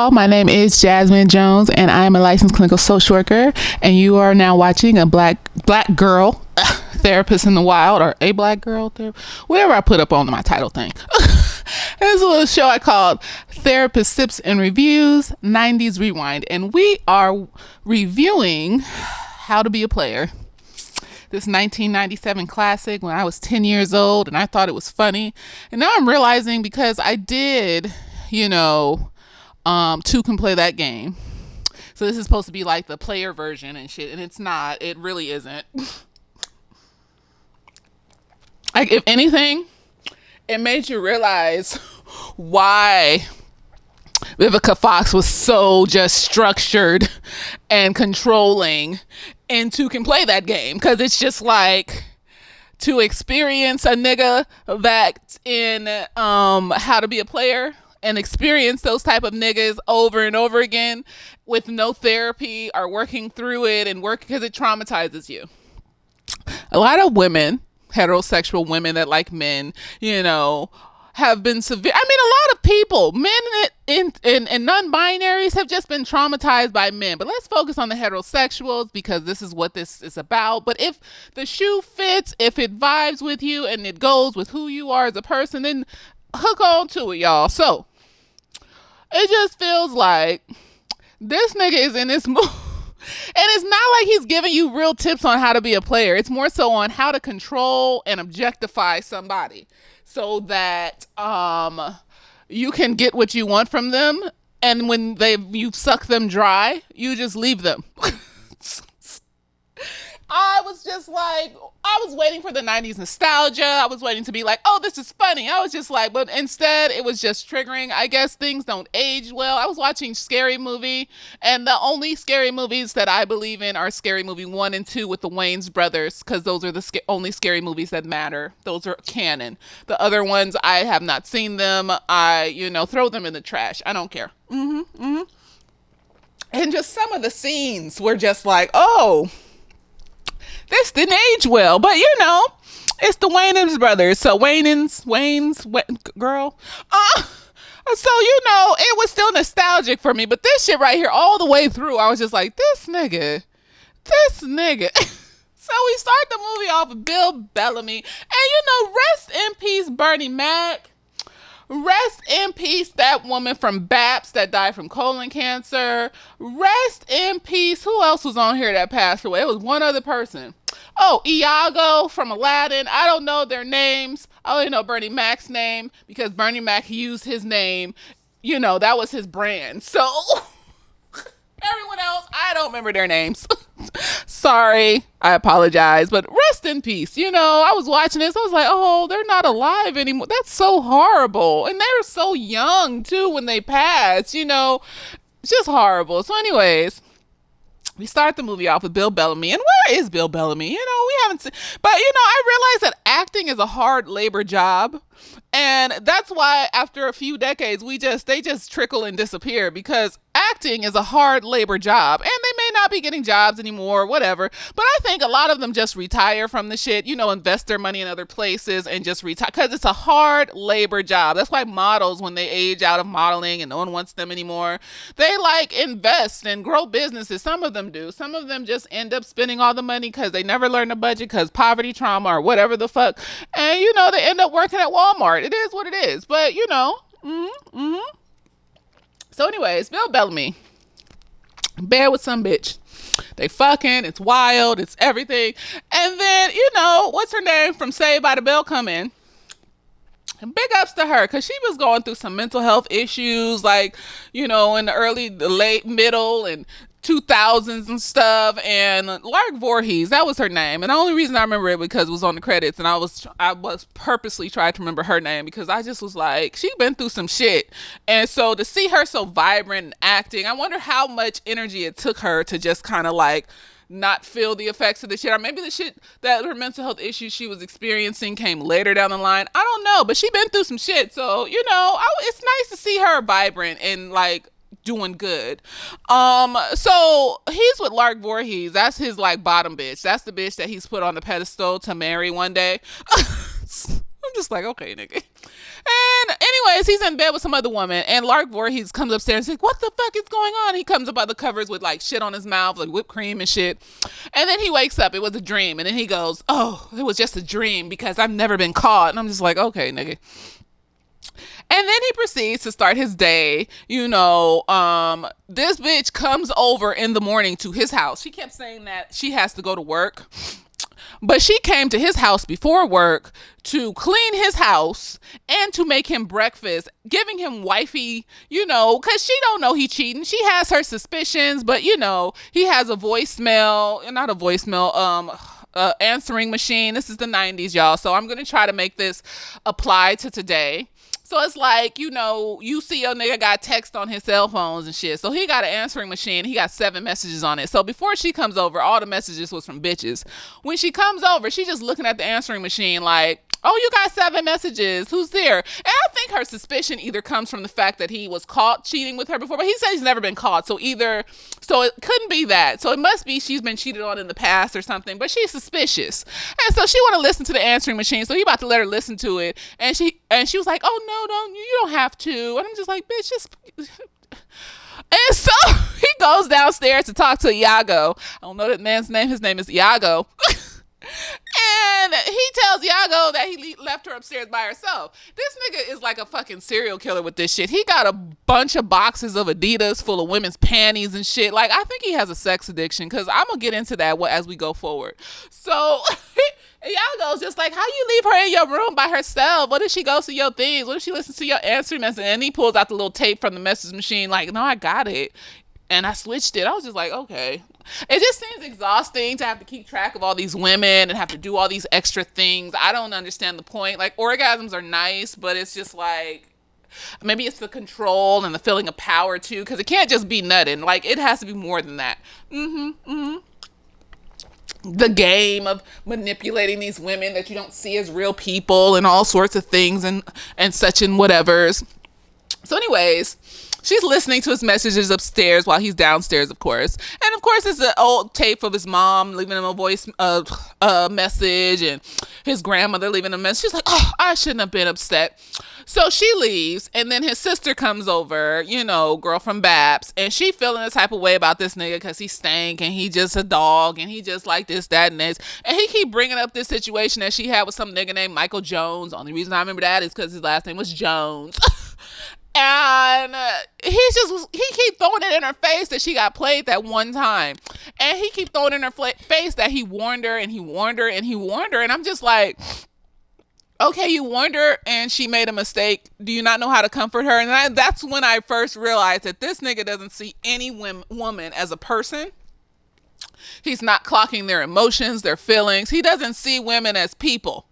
y'all. My name is Jasmine Jones, and I am a licensed clinical social worker. And you are now watching a black girl therapist in the wild, or a black girl whatever I put up on my title thing. There's a little show I called Therapist Sips and Reviews 90s Rewind, and we are reviewing How to Be a Player. This 1997 classic when I was 10 years old, and I thought it was funny. And now I'm realizing, because I did, two can play that game. So this is supposed to be like the player version and shit, and it's not. It really isn't. Like, if anything, it made you realize why Vivica Fox was so just structured and controlling and Two Can Play That Game, because it's just like, to experience a nigga that's in How to Be a Player and experience those type of niggas over and over again with no therapy or working through it and work, because it traumatizes you. A lot of women, heterosexual women that like men, have been severe. I mean, a lot of people, men and non-binaries, have just been traumatized by men. But let's focus on the heterosexuals, because this is what this is about. But if the shoe fits, if it vibes with you and it goes with who you are as a person, then hook on to it, y'all. So it just feels like this nigga is in this movie. And it's not like he's giving you real tips on how to be a player. It's more so on how to control and objectify somebody, so that you can get what you want from them. And when you suck them dry, you just leave them. I was just like, I was waiting for the 90s nostalgia. I was waiting to be like, oh, this is funny. I was just like, but instead it was just triggering. I guess things don't age well. I was watching Scary Movie, and the only scary movies that I believe in are Scary Movie 1 and 2 with the Wayans brothers, because those are the only scary movies that matter. Those are canon. The other ones, I have not seen them. I, throw them in the trash. I don't care. And just some of the scenes were just like, oh, this didn't age well, but it's the Wayans brothers. So Wayans, girl. So, it was still nostalgic for me, but this shit right here, all the way through, I was just like, this nigga. So we start the movie off with Bill Bellamy, and rest in peace, Bernie Mac. Rest in peace, that woman from BAPS that died from colon cancer. Rest in peace. Who else was on here that passed away? It was one other person. Oh, Iago from Aladdin. I don't know their names. I only know Bernie Mac's name, because Bernie Mac used his name. That was his brand. So everyone else, I don't remember their names. Sorry, I apologize, but rest in peace. I was watching this, I was like, oh, they're not alive anymore. That's so horrible. And they were so young too when they passed. It's just horrible. So anyways, we start the movie off with Bill Bellamy. And where is Bill Bellamy? We haven't seen, but I realized that acting is a hard labor job. And that's why after a few decades, they just trickle and disappear, because acting is a hard labor job, and they may not be getting jobs anymore, whatever. But I think a lot of them just retire from the shit, invest their money in other places and just retire, because it's a hard labor job. That's why models, when they age out of modeling and no one wants them anymore, they invest and grow businesses. Some of them do. Some of them just end up spending all the money because they never learn a budget, because poverty, trauma, or whatever the fuck. And they end up working at Walmart. It is what it is. But So anyways, Bill Bellamy, bad with some bitch. They fucking, it's wild, it's everything. And then, what's her name from Saved by the Bell come in. And big ups to her, because she was going through some mental health issues, in the late, middle, and 2000s and stuff. And Lark Voorhees, that was her name. And the only reason I remember it because it was on the credits, and I was purposely trying to remember her name, because I just was like, she been through some shit. And so to see her so vibrant and acting, I wonder how much energy it took her to just kind of not feel the effects of the shit, or maybe the shit that her mental health issues she was experiencing came later down the line. I don't know, but she been through some shit. So it's nice to see her vibrant and doing good. So he's with Lark Voorhees. That's his bottom bitch. That's the bitch that he's put on the pedestal to marry one day. I'm just like, okay, nigga. And anyways, he's in bed with some other woman, and Lark Voorhees comes upstairs and says, what the fuck is going on? He comes up by the covers with like shit on his mouth, like whipped cream and shit. And then he wakes up. It was a dream. And then he goes, oh, it was just a dream because I've never been caught. And I'm just like, okay, nigga. And then he proceeds to start his day. This bitch comes over in the morning to his house. She kept saying that she has to go to work. But she came to his house before work to clean his house and to make him breakfast, giving him wifey, because she don't know he cheating. She has her suspicions, but, he has a voicemail, not a voicemail, answering machine. This is the 90s, y'all. So I'm going to try to make this apply to today. So it's like, you see your nigga got text on his cell phones and shit. So he got an answering machine. He got 7 messages on it. So before she comes over, all the messages was from bitches. When she comes over, she's just looking at the answering machine like, oh, you got 7 messages. Who's there? And I think her suspicion either comes from the fact that he was caught cheating with her before, but he said he's never been caught. So it couldn't be that. So it must be she's been cheated on in the past or something, but she's suspicious. And so she want to listen to the answering machine. So he about to let her listen to it. And she was like, oh, no, you don't have to. And I'm just like, bitch, just... And so he goes downstairs to talk to Iago. I don't know that man's name. His name is Iago. And he tells Iago that he left her upstairs by herself. This nigga is like a fucking serial killer with this shit. He got a bunch of boxes of Adidas full of women's panties and shit. Like, I think he has a sex addiction, because I'm going to get into that as we go forward. So Iago's just like, how you leave her in your room by herself? What if she goes to your things? What if she listens to your answering message? And he pulls out the little tape from the message machine like, no, I got it. And I switched it. I was just like, okay. It just seems exhausting to have to keep track of all these women and have to do all these extra things. I don't understand the point. Like, orgasms are nice, but it's just like, maybe it's the control and the feeling of power too, because it can't just be nutting. Like, it has to be more than that. The game of manipulating these women that you don't see as real people and all sorts of things and such and whatevers. So anyways, she's listening to his messages upstairs while he's downstairs, of course. And of course, it's an old tape of his mom leaving him a voice message, and his grandmother leaving a message. She's like, oh, I shouldn't have been upset. So she leaves, and then his sister comes over, girl from Babs, and she feeling the type of way about this nigga because he stank, and he just a dog, and he just like this, that, and this. And he keep bringing up this situation that she had with some nigga named Michael Jones. Only reason I remember that is because his last name was Jones. And he keep throwing it in her face that she got played that one time. And he keep throwing it in her face that he warned her and he warned her and he warned her. And I'm just like, okay, you warned her and she made a mistake. Do you not know how to comfort her? And that's when I first realized that this nigga doesn't see any woman as a person. He's not clocking their emotions, their feelings. He doesn't see women as people.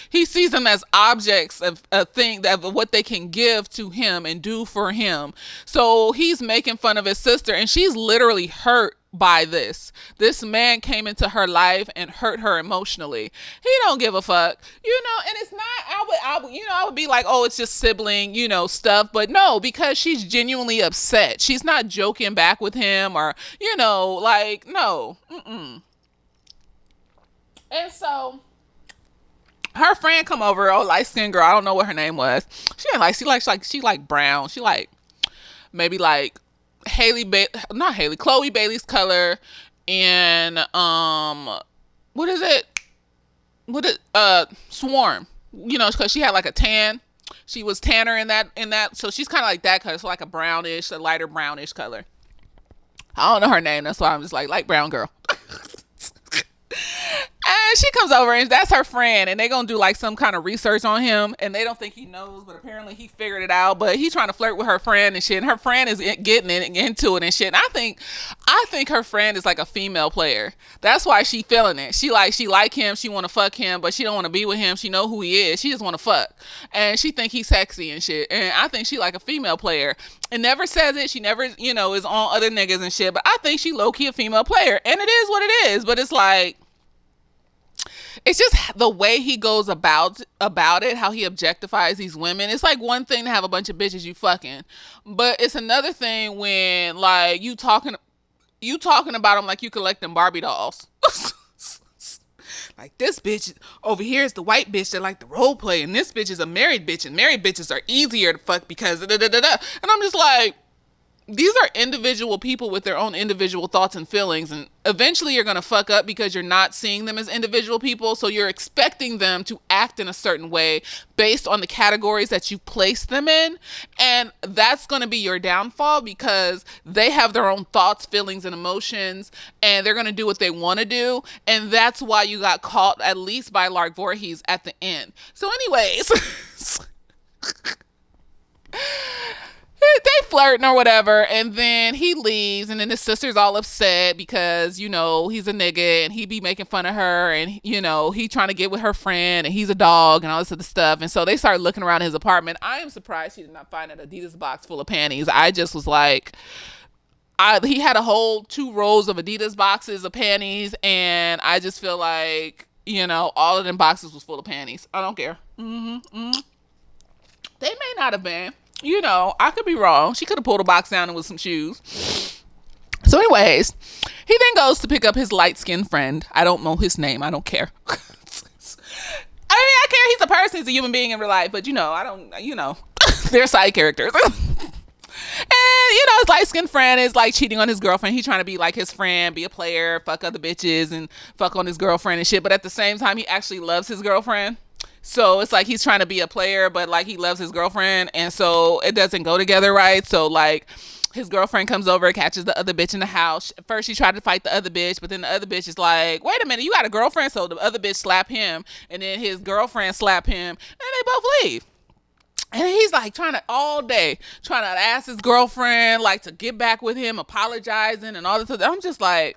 He sees them as objects of a thing, of what they can give to him and do for him. So he's making fun of his sister, and she's literally hurt by this. This man came into her life and hurt her emotionally. He don't give a fuck, and it's not, I would be like, oh, it's just sibling, stuff. But no, because she's genuinely upset. She's not joking back with him or, like, no. And so her friend come over, light-skinned girl. I don't know what her name was. She like brown. She like, maybe like Chloe Bailey's color, and what is it? Swarm. Because she had like a tan. She was tanner in that. So she's kind of like that color. So like a lighter brownish color. I don't know her name. That's why I'm just like light brown girl. And she comes over, and that's her friend, and they gonna do like some kind of research on him, and they don't think he knows, but apparently he figured it out. But he's trying to flirt with her friend and shit, and her friend is getting into it and shit. And I think her friend is like a female player. That's why she feeling it. She like him, she want to fuck him, but she don't want to be with him. She know who he is. She just want to fuck, and she think he's sexy and shit. And I think she like a female player. And never says it. She never, is on other niggas and shit. But I think she low key a female player, and it is what it is. But it's like, it's just the way he goes about it, how he objectifies these women. It's like one thing to have a bunch of bitches you fucking, but it's another thing when like you talking about them like you collecting Barbie dolls. Like this bitch over here is the white bitch that like the role play, and this bitch is a married bitch, and married bitches are easier to fuck because da da da da. And I'm just like, these are individual people with their own individual thoughts and feelings, and eventually you're going to fuck up because you're not seeing them as individual people, so you're expecting them to act in a certain way based on the categories that you place them in, and that's going to be your downfall because they have their own thoughts, feelings, and emotions, and they're going to do what they want to do, and that's why you got caught, at least by Lark Voorhees, at the end. So anyways, they flirting or whatever, and then he leaves, and then his sister's all upset because, you know, he's a nigga and he be making fun of her, and, you know, he trying to get with her friend, and he's a dog and all this other stuff. And so they start looking around his apartment. I am surprised he did not find an Adidas box full of panties. I just was like, he had a whole 2 rows of Adidas boxes of panties, and I just feel like, you know, all of them boxes was full of panties. I don't care. They may not have been. You know, I could be wrong. She could have pulled a box down and with some shoes. So anyways, he then goes to pick up his light-skinned friend. I don't know his name. I don't care. I mean, I care. He's a person. He's a human being in real life. But, you know, I don't, you know, they're side characters. And, you know, his light-skinned friend is, like, cheating on his girlfriend. He's trying to be, like, his friend, be a player, fuck other bitches, and fuck on his girlfriend and shit. But at the same time, he actually loves his girlfriend. So it's like he's trying to be a player, but like he loves his girlfriend, and so it doesn't go together right. So like his girlfriend comes over, catches the other bitch in the house. First she tried to fight the other bitch, but then the other bitch is like, wait a minute, you got a girlfriend? So the other bitch slap him, and then his girlfriend slap him, and they both leave. And he's like trying to ask his girlfriend like to get back with him, apologizing and all this. I'm just like,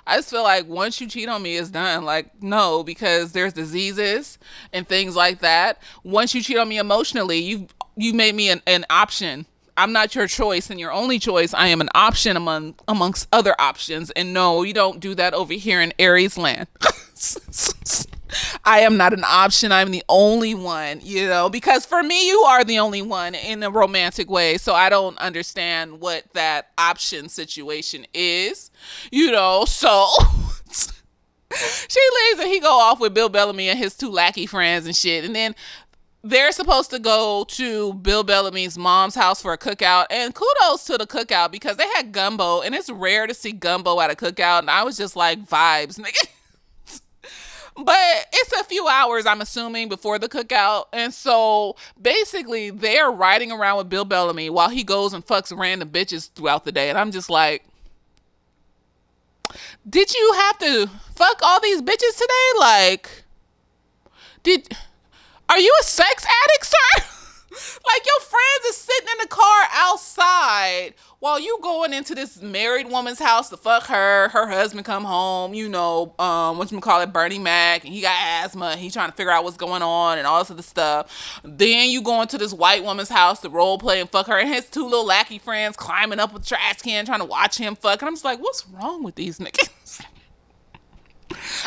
I just feel like once you cheat on me, it's done. Like, no, because there's diseases and things like that. Once you cheat on me emotionally, you made me an option. I'm not your choice and your only choice. I am an option amongst other options. And no, you don't do that over here in Aries land. I am not an option. I'm the only one, you know, because for me, you are the only one in a romantic way. So I don't understand what that option situation is, you know, so she leaves and he go off with Bill Bellamy and his 2 lackey friends and shit. And then they're supposed to go to Bill Bellamy's mom's house for a cookout, and kudos to the cookout because they had gumbo, and it's rare to see gumbo at a cookout. And I was just like, vibes, nigga. But it's a few hours, I'm assuming, before the cookout. And so basically they're riding around with Bill Bellamy while he goes and fucks random bitches throughout the day. And I'm just like, did you have to fuck all these bitches today? Like, are you a sex addict, sir? Like, your friends is sitting in the car outside while you going into this married woman's house to fuck her. Her husband come home, you know, Bernie Mac, and he got asthma, and he trying to figure out what's going on and all this other stuff. Then you go into this white woman's house to role play and fuck her, and his 2 little lackey friends climbing up a trash can trying to watch him fuck. And I'm just like, what's wrong with these niggas?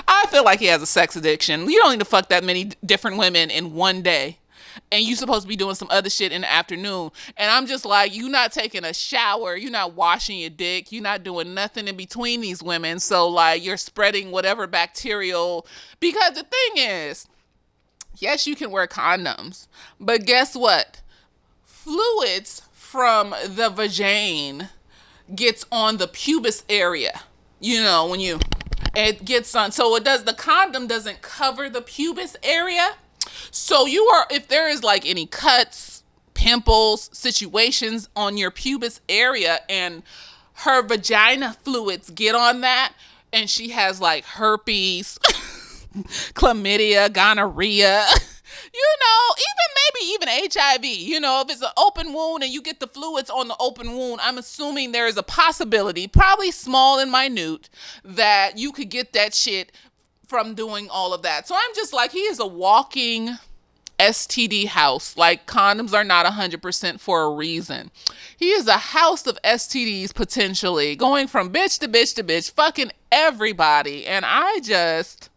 I feel like he has a sex addiction. You don't need to fuck that many different women in one day. And you supposed to be doing some other shit in the afternoon. And I'm just like, you not taking a shower. You not washing your dick. You not doing nothing in between these women. So like you're spreading whatever bacterial. Because the thing is, yes, you can wear condoms. But guess what? Fluids from the vagina gets on the pubis area. You know, it gets on. So the condom doesn't cover the pubis area. So if there is like any cuts, pimples, situations on your pubis area and her vagina fluids get on that and she has like herpes, chlamydia, gonorrhea, you know, even HIV, you know, if it's an open wound and you get the fluids on the open wound, I'm assuming there is a possibility, probably small and minute, that you could get that shit from doing all of that. So I'm just like, he is a walking STD house. Like, condoms are not 100% for a reason. He is a house of STDs potentially, going from bitch to bitch to bitch, fucking everybody. And I just,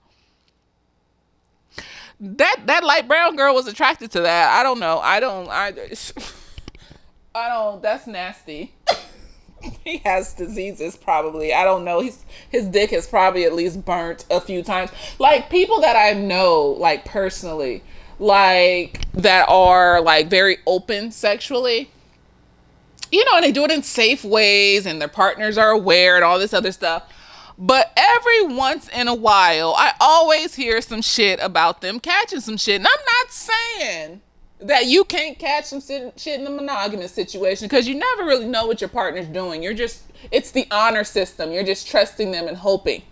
that light brown girl was attracted to that. I don't know. I don't, that's nasty. He has diseases probably. I don't know. His dick has probably at least burnt a few times. Like people that I know, like personally, like that are like very open sexually, and they do it in safe ways and their partners are aware and all this other stuff. But every once in a while, I always hear some shit about them catching some shit. And I'm not saying that you can't catch some shit in a monogamous situation because you never really know what your partner's doing. It's the honor system. You're just trusting them and hoping.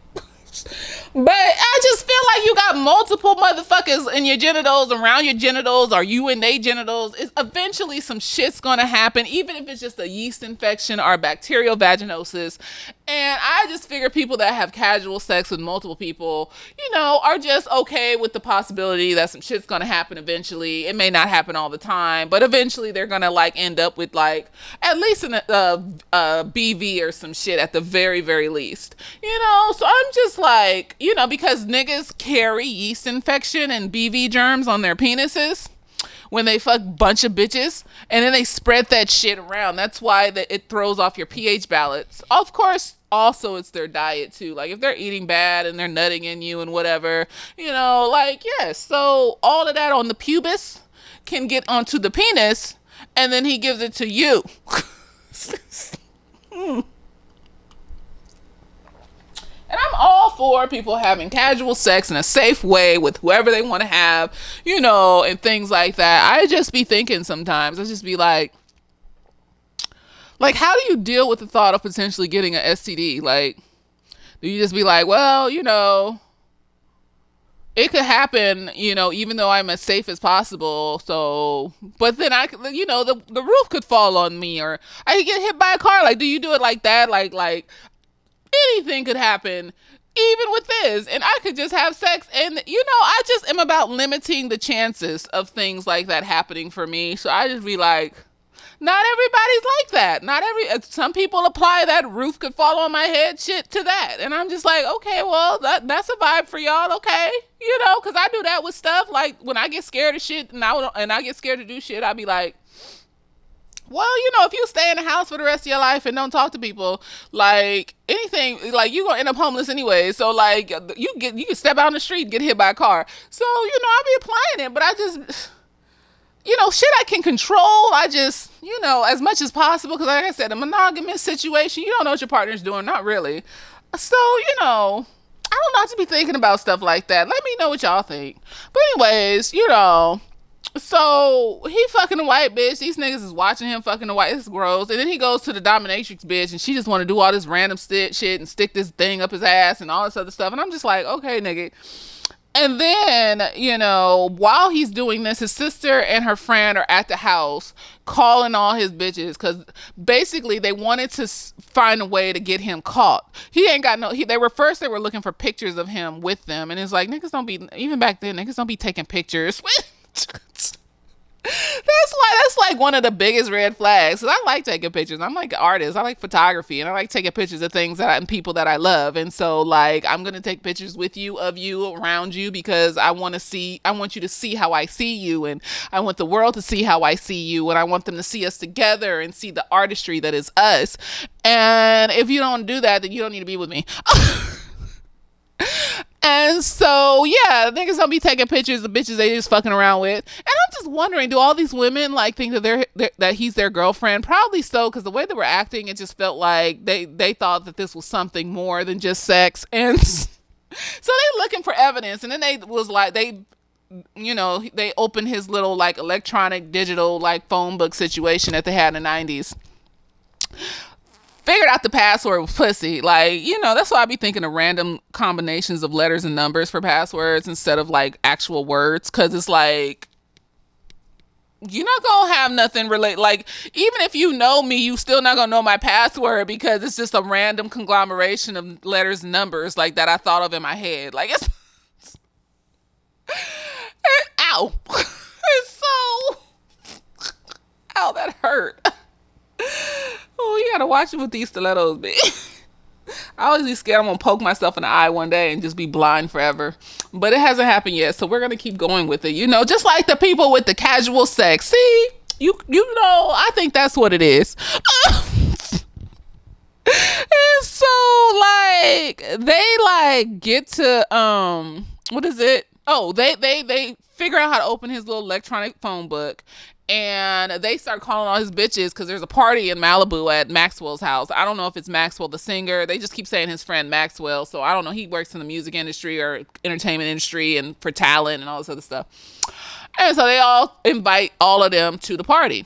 But I just feel like you got multiple motherfuckers in your genitals, around your genitals, or you and they genitals. Eventually some shit's gonna happen, even if it's just a yeast infection or bacterial vaginosis. And I just figure people that have casual sex with multiple people, are just okay with the possibility that some shit's gonna happen eventually. It may not happen all the time, but eventually they're gonna like end up with like at least a BV or some shit at the very, very least. So I'm just like, because niggas carry yeast infection and BV germs on their penises when they fuck bunch of bitches, and then they spread that shit around. That's why it throws off your pH balance. Of course, also it's their diet too. Like if they're eating bad and they're nutting in you and whatever, like yes. So all of that on the pubis can get onto the penis, and then he gives it to you. And I'm all for people having casual sex in a safe way with whoever they want to have, and things like that. I just be thinking sometimes, I just be like, how do you deal with the thought of potentially getting an STD? Like, do you just be like, well, it could happen, even though I'm as safe as possible. So, but then the roof could fall on me, or I could get hit by a car. Like, do you do it like that? Like, anything could happen even with this, and I could just have sex, and I just am about limiting the chances of things like that happening for me. So I just be like, not everybody's like that. Some people apply that roof could fall on my head shit to that, and I'm just like, okay, well, that's a vibe for y'all. Okay, because I do that with stuff. Like when I get scared of shit and I get scared to do shit, I'll be like, well, if you stay in the house for the rest of your life and don't talk to people, like anything, like you gonna end up homeless anyway. So like you can step out on the street and get hit by a car. So I'll be applying it, but I just shit I can control. I just as much as possible, because like I said, a monogamous situation, you don't know what your partner's doing, not really. So I don't know, to be thinking about stuff like that. Let me know what y'all think. But anyways, so he fucking a white bitch. These niggas is watching him fucking a white. It's gross. And then he goes to the dominatrix bitch, and she just want to do all this random shit and stick this thing up his ass and all this other stuff. And I'm just like, okay, nigga. And then, while he's doing this, his sister and her friend are at the house calling all his bitches, because basically they wanted to find a way to get him caught. He ain't got they were looking for pictures of him with them. And it's like, niggas don't be, even back then, niggas don't be taking pictures. That's like one of the biggest red flags. Cause I like taking pictures. I'm like an artist. I like photography, and I like taking pictures of things and people that I love. And so like I'm gonna take pictures with you, of you, around you, because I want you to see how I see you, and I want the world to see how I see you, and I want them to see us together and see the artistry that is us. And if you don't do that, then you don't need to be with me. And so, yeah, niggas don't be taking pictures of bitches they just fucking around with. And I'm just wondering, do all these women like think that that he's their girlfriend? Probably so, because the way they were acting, it just felt like they thought that this was something more than just sex. And so they looking for evidence. And then they opened his little like electronic digital like phone book situation that they had in the 90s. Figured out the password with pussy. Like, that's why I be thinking of random combinations of letters and numbers for passwords instead of like actual words. Cause it's like, you're not gonna have nothing relate. Like, even if you know me, you still not gonna know my password, because it's just a random conglomeration of letters and numbers like that I thought of in my head. Like it's ow. It's so ow, that hurt. Oh, you gotta watch it with these stilettos, bitch. I always be scared I'm gonna poke myself in the eye one day and just be blind forever. But it hasn't happened yet, so we're gonna keep going with it. Just like the people with the casual sex. See, I think that's what it is. And so like they like get to what is it? Oh, they figure out how to open his little electronic phone book, and they start calling all his bitches because there's a party in Malibu at Maxwell's house. I don't know if it's Maxwell the singer. They just keep saying his friend Maxwell, so I don't know. He works in the music industry or entertainment industry and for talent and all this other stuff. And so they all invite all of them to the party.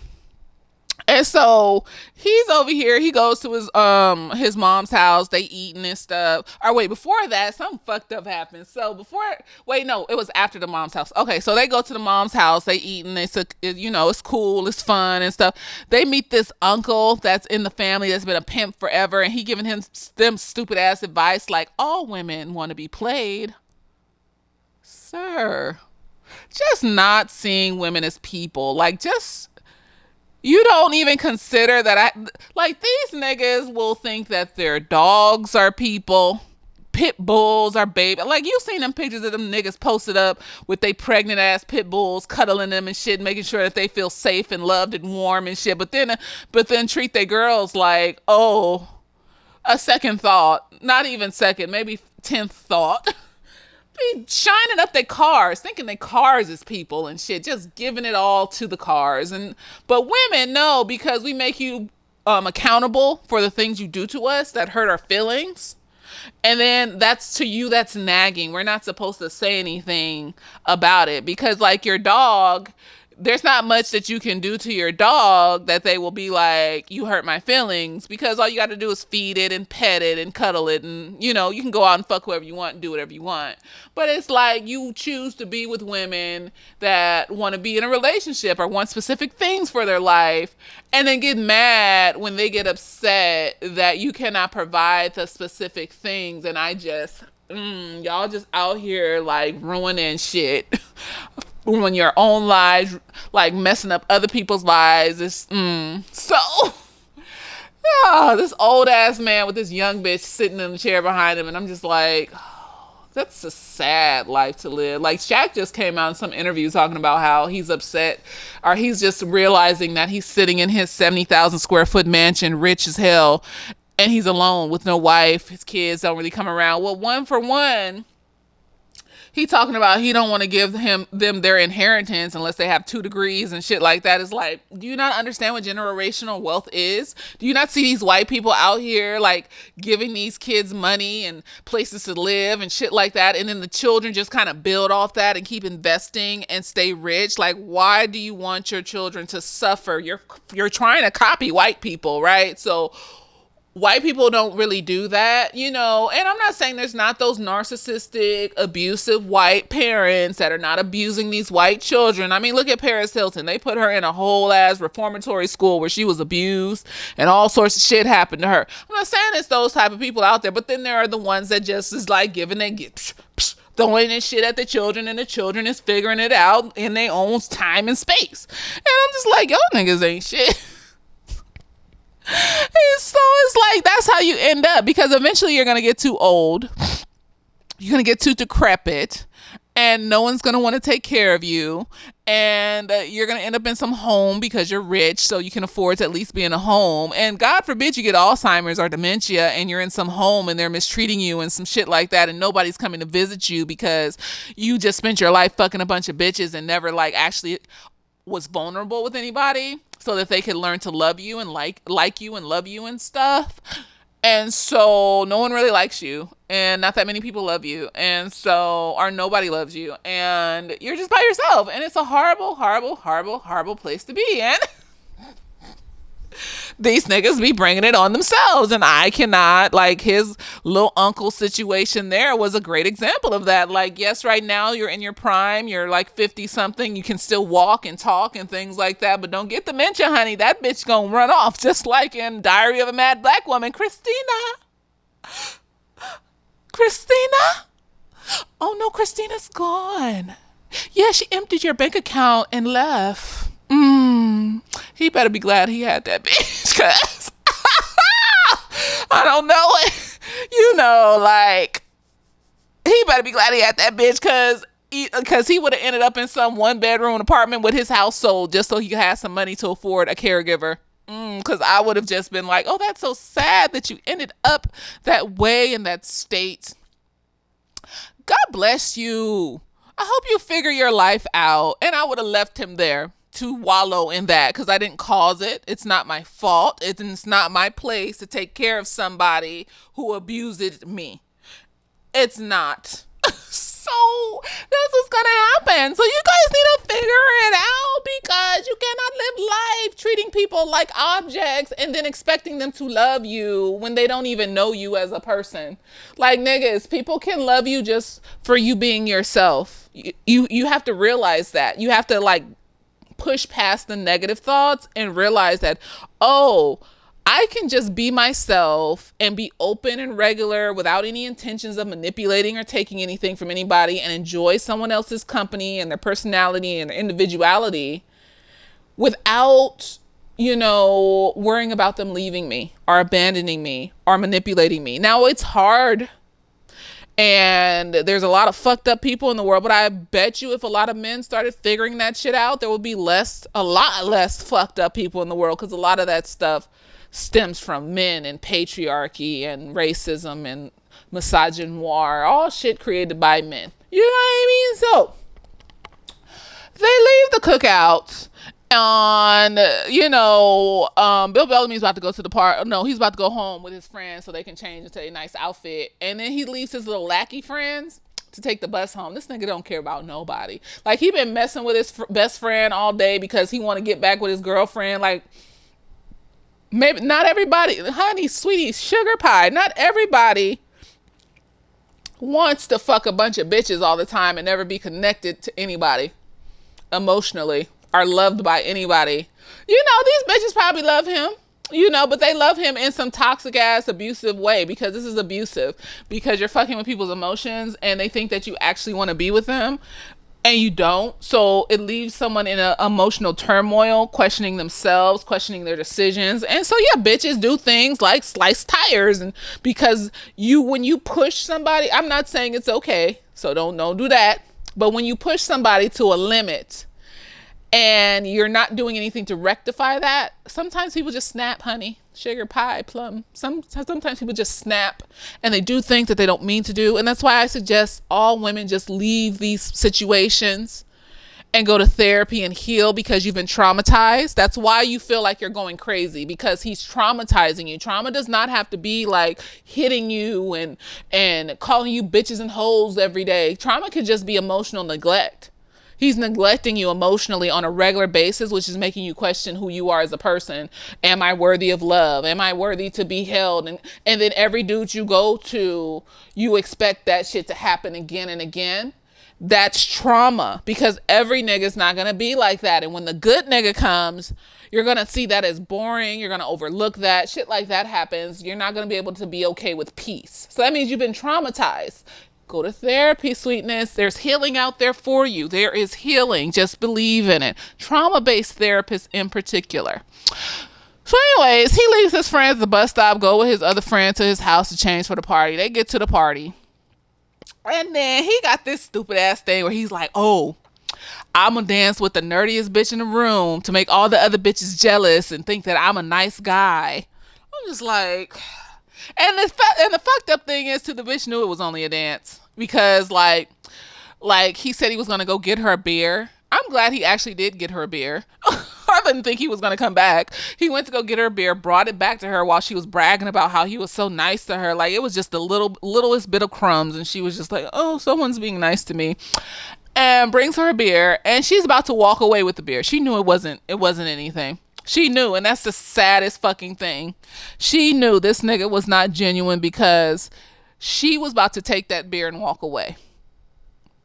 And so he's over here. He goes to his mom's house. They eating and stuff. Or wait, before that, something fucked up happened. So before, wait, no, it was after the mom's house. Okay, so they go to the mom's house. They eating. It's cool. It's fun and stuff. They meet this uncle that's in the family that's been a pimp forever, and he giving them stupid ass advice like all women want to be played, sir. Just not seeing women as people. Like just you don't even consider that like these niggas will think that their dogs are people, pit bulls are baby. Like you seen them pictures of them niggas posted up with they pregnant ass pit bulls, cuddling them and shit, making sure that they feel safe and loved and warm and shit. But then treat their girls like, oh, a second thought, not even second, maybe 10th thought. Be shining up their cars, thinking their cars is people and shit, just giving it all to the cars. But women, no, because we make you accountable for the things you do to us that hurt our feelings. And then that's to you, that's nagging. We're not supposed to say anything about it because like your dog, there's not much that you can do to your dog that they will be like, you hurt my feelings, because all you got to do is feed it and pet it and cuddle it. And, you can go out and fuck whoever you want and do whatever you want. But it's like you choose to be with women that want to be in a relationship or want specific things for their life and then get mad when they get upset that you cannot provide the specific things. And y'all just out here like ruining shit. Ruin your own lives, like messing up other people's lives. So this old ass man with this young bitch sitting in the chair behind him, and I'm just like, oh, that's a sad life to live. Like Shaq just came out in some interview talking about how he's upset, or he's just realizing that he's sitting in his 70,000 square foot mansion, rich as hell, and he's alone with no wife. His kids don't really come around. Well, one for one, he talking about he don't want to give them their inheritance unless they have 2 degrees and shit like that. It's like, do you not understand what generational wealth is? Do you not see these white people out here like giving these kids money and places to live and shit like that, and then the children just kind of build off that and keep investing and stay rich? Like, why do you want your children to suffer? You're trying to copy white people, right? So white people don't really do that, and I'm not saying there's not those narcissistic, abusive white parents that are not abusing these white children. I mean, look at Paris Hilton. They put her in a whole ass reformatory school where she was abused and all sorts of shit happened to her. I'm not saying it's those type of people out there, but then there are the ones that just is like giving they get throwing this shit at the children, and the children is figuring it out in their own time and space. And I'm just like, y'all niggas ain't shit. And so it's like that's how you end up, because eventually you're gonna get too old, you're gonna get too decrepit, and no one's gonna want to take care of you, and you're gonna end up in some home because you're rich, so you can afford to at least be in a home. And God forbid you get Alzheimer's or dementia and you're in some home and they're mistreating you and some shit like that, and nobody's coming to visit you because you just spent your life fucking a bunch of bitches and never like actually was vulnerable with anybody so that they could learn to love you and like you and love you and stuff. And so no one really likes you, and not that many people love you, and so, or nobody loves you, and you're just by yourself, and it's a horrible, horrible, horrible, horrible place to be in. These niggas be bringing it on themselves, and I cannot, like, his little uncle situation there was a great example of that. Like, yes, right now you're in your prime, you're like 50 something, you can still walk and talk and things like that, but don't get dementia, honey. That bitch gonna run off, just like in Diary of a Mad Black Woman. Christina, oh no, Christina's gone. Yeah, she emptied your bank account and left. He better be glad he had that bitch, cause I don't know it. Like, he better be glad he had that bitch, cause he would have ended up in some 1-bedroom apartment with his house sold just so he could have some money to afford a caregiver. Because I would have just been like, oh, that's so sad that you ended up that way in that state. God bless you. I hope you figure your life out. And I would have left him there to wallow in that because I didn't cause it. It's not my fault. It's not my place to take care of somebody who abused me. It's not. So this is gonna happen. So you guys need to figure it out because you cannot live life treating people like objects and then expecting them to love you when they don't even know you as a person. Like niggas, people can love you just for you being yourself. You have to realize that. You have to like push past the negative thoughts and realize that, oh, I can just be myself and be open and regular without any intentions of manipulating or taking anything from anybody and enjoy someone else's company and their personality and their individuality without, worrying about them leaving me or abandoning me or manipulating me. Now, it's hard. And there's a lot of fucked up people in the world, but I bet you if a lot of men started figuring that shit out, there would be a lot less fucked up people in the world because a lot of that stuff stems from men and patriarchy and racism and misogynoir, all shit created by men. You know what I mean? So they leave the cookout on, Bill Bellamy's about to go to the park. No, he's about to go home with his friends so they can change into a nice outfit. And then he leaves his little lackey friends to take the bus home. This nigga don't care about nobody. Like, he been messing with his best friend all day because he want to get back with his girlfriend. Like, maybe not everybody, honey, sweetie, sugar pie, not everybody wants to fuck a bunch of bitches all the time and never be connected to anybody emotionally or loved by anybody. These bitches probably love him, but they love him in some toxic ass abusive way because this is abusive because you're fucking with people's emotions and they think that you actually want to be with them. And you don't. So it leaves someone in an emotional turmoil, questioning themselves, questioning their decisions. And so, yeah, bitches do things like slice tires. And because when you push somebody, I'm not saying it's okay. So don't do that. But when you push somebody to a limit and you're not doing anything to rectify that, sometimes people just snap, honey. Sugar pie, plum. Sometimes people just snap and they do things that they don't mean to do. And that's why I suggest all women just leave these situations and go to therapy and heal because you've been traumatized. That's why you feel like you're going crazy, because he's traumatizing you. Trauma does not have to be like hitting you and calling you bitches and hoes every day. Trauma could just be emotional neglect. He's neglecting you emotionally on a regular basis, which is making you question who you are as a person. Am I worthy of love? Am I worthy to be held? And then every dude you go to, you expect that shit to happen again and again. That's trauma, because every nigga's not going to be like that. And when the good nigga comes, you're going to see that as boring. You're going to overlook that. Shit like that happens. You're not going to be able to be okay with peace. So that means you've been traumatized. Go to therapy, sweetness. There's healing out there for you. There is healing. Just believe in it. Trauma-based therapists in particular. So anyways, he leaves his friends at the bus stop, go with his other friend to his house to change for the party. They get to the party. And then he got this stupid ass thing where he's like, oh, I'm gonna dance with the nerdiest bitch in the room to make all the other bitches jealous and think that I'm a nice guy. I'm just like... And the fucked up thing is, too, the bitch knew it was only a dance because like he said he was gonna go get her a beer. I'm glad he actually did get her a beer. I didn't think he was gonna come back. He went to go get her a beer, brought it back to her while she was bragging about how he was so nice to her. Like, it was just the littlest bit of crumbs, and she was just like, oh, someone's being nice to me. And brings her a beer, and she's about to walk away with the beer. She knew it wasn't anything. She knew, and that's the saddest fucking thing. She knew this nigga was not genuine because she was about to take that beer and walk away.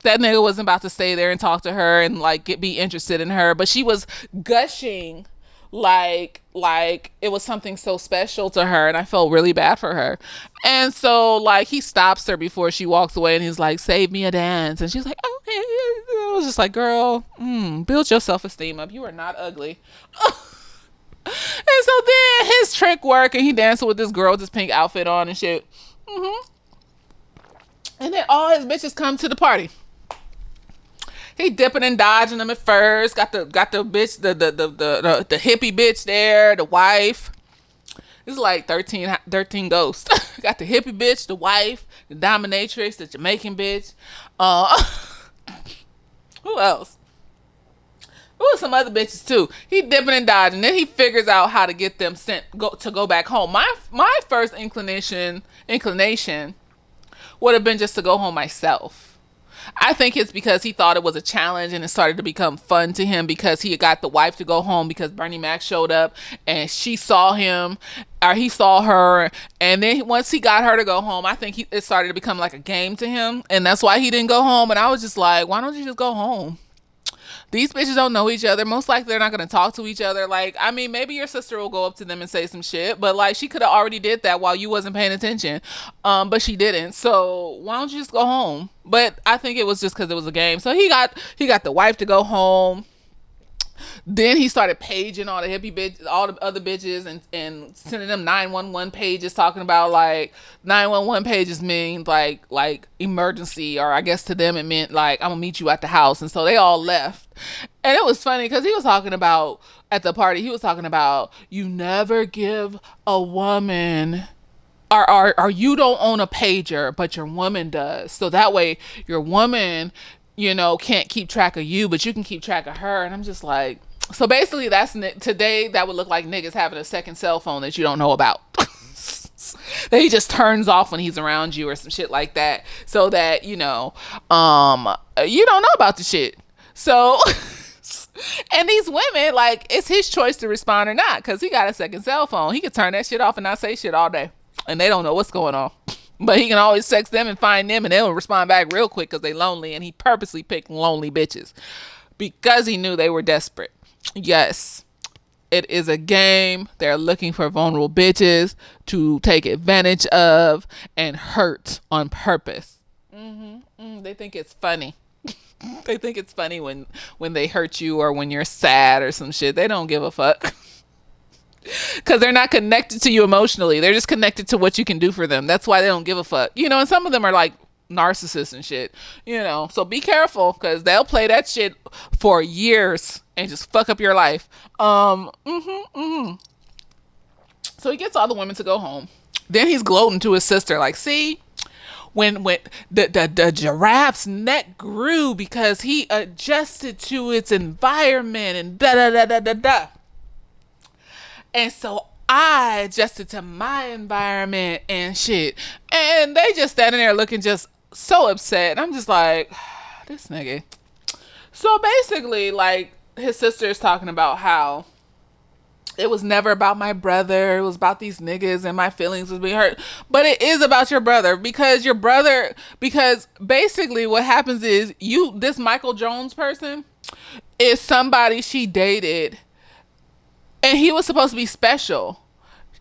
That nigga wasn't about to stay there and talk to her and be interested in her, but she was gushing like it was something so special to her, and I felt really bad for her. And so he stops her before she walks away, and he's like, save me a dance. And she's like, okay. I was just like, girl, build your self-esteem up. You are not ugly. And so then his trick work, and he dancing with this girl with this pink outfit on and shit. And then all his bitches come to the party. He dipping and dodging them at first. Got the bitch, the hippie bitch there, the wife. It's like 13 ghosts. Got the hippie bitch, the wife, the dominatrix, the Jamaican bitch. Uh, who else? Ooh, some other bitches too. He dipping and dodging. Then he figures out how to get them go back home. My first inclination would have been just to go home myself. I think it's because he thought it was a challenge and it started to become fun to him because he got the wife to go home because Bernie Mac showed up and she saw him or he saw her, and then once he got her to go home, I think it started to become like a game to him, and that's why he didn't go home. And I was just like, why don't you just go home? These bitches don't know each other. Most likely they're not going to talk to each other. Like, I mean, maybe your sister will go up to them and say some shit, but like she could have already did that while you wasn't paying attention. But she didn't. So why don't you just go home? But I think it was just because it was a game. So he got the wife to go home. Then he started paging all the hippie bitch, all the other bitches, and sending them 911 pages talking about like 911 pages mean like emergency, or I guess to them it meant like I'm gonna meet you at the house. And so they all left. And it was funny because he was talking about at the party, he was talking about you never give a woman or you don't own a pager, but your woman does. So that way your woman, can't keep track of you, but you can keep track of her. And I'm just like, so basically today that would look like niggas having a second cell phone that you don't know about. That he just turns off when he's around you or some shit like that. So that, you don't know about the shit. So, and these women, like, it's his choice to respond or not, because he got a second cell phone. He could turn that shit off and not say shit all day. And they don't know what's going on. But he can always text them and find them, and they'll respond back real quick because they lonely. And he purposely picked lonely bitches because he knew they were desperate. Yes, it is a game. They're looking for vulnerable bitches to take advantage of and hurt on purpose. They think it's funny. They think it's funny when they hurt you or when you're sad or some shit. They don't give a fuck. Because they're not connected to you emotionally. They're just connected to what you can do for them. That's why they don't give a fuck. And some of them are like narcissists and shit. So be careful because they'll play that shit for years and just fuck up your life. So he gets all the women to go home. Then he's gloating to his sister like, see, when the giraffe's neck grew because he adjusted to its environment and da da da da da da. And so I adjusted to my environment and shit. And they just standing there looking just so upset. And I'm just like, this nigga. So basically, like, his sister is talking about how it was never about my brother. It was about these niggas and my feelings was being hurt. But it is about your brother because basically what happens is this Michael Jones person is somebody she dated. And he was supposed to be special.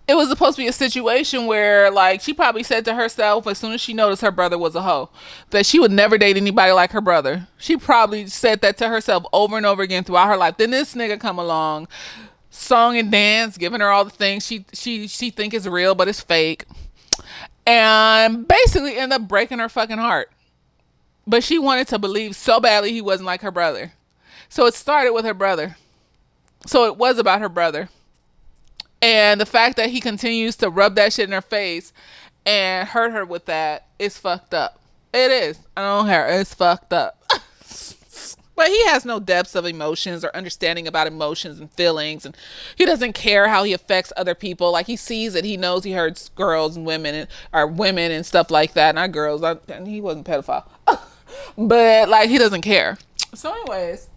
It was supposed to be a situation where, like, she probably said to herself as soon as she noticed her brother was a hoe, that she would never date anybody like her brother. She probably said that to herself over and over again throughout her life. Then this nigga come along, song and dance, giving her all the things she think is real, but it's fake. And basically end up breaking her fucking heart. But she wanted to believe so badly he wasn't like her brother. So it started with her brother. So it was about her brother. And the fact that he continues to rub that shit in her face and hurt her with that is fucked up. It is. I don't care. It's fucked up. But he has no depths of emotions or understanding about emotions and feelings. And he doesn't care how he affects other people. Like, he sees it. He knows he hurts girls and women and stuff like that. Not girls. And he wasn't a pedophile. But, like, he doesn't care. So anyways,